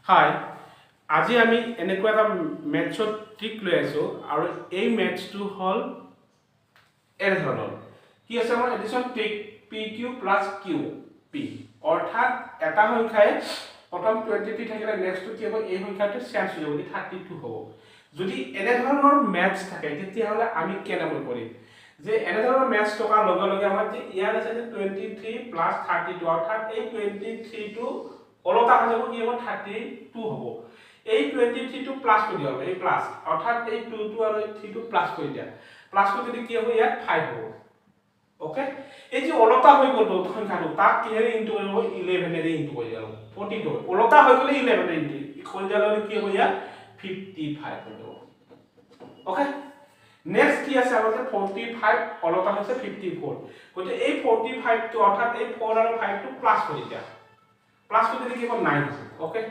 হাই আজি আমি এনেকুৱা এটা মেথছৰ ট্ৰিক লৈ আছো আৰু এই মেথছটো হল এনে ধৰণৰ কি আছে আমাৰ এডিশ্যন ট্ৰিক pq + qp অৰ্থাৎ এটা সংখ্যাই প্ৰথম 23 থাকিলে নেক্সটটো কি হ'ব এই সংখ্যাটো চেঞ্জ হৈ যাব 32 হ'ব যদি এনে ধৰণৰ মেথছ থাকে তেতিয়াহলে আমি কেনেকৈ কৰিম যে এনে ধৰণৰ মেথছ টকা লগে লগে আমাৰ যে ইয়াৰ আছে যে 23 + 32 অৰ্থাৎ এই 23 টো অলটা হৈ যাব কি হ'ব 32 হ'ব এই 23 টো প্লাস কৰি দিয়া হ'ব এই প্লাস অৰ্থাৎ এই 2 টো আৰু এই 3 টো প্লাস কৰি দিয়া প্লাস কৰি দিলে কি হ'ব ইয়াত 5 হ'ব ওকে এই যে অলটা হৈ গ'ল সংখ্যাটো তাক কিহেৰে ইনটু কৰিব 11 এৰে ইনটু কৰি দিয়া 42 অলটা হৈ গ'লে 11 এৰে ইনটু কৰি দিলে কি হ'ব ইয়াত 55 হৈ যাব ওকে নেক্সট কি আছে আমাৰ 45 অলটা হৈছে 54 গতে এই 45 টো অৰ্থাৎ এই 4 আৰু 5 টো প্লাস কৰি দিয়া প্লাস কৰি দিলে কি হ'ব 9 হ'ব ওকে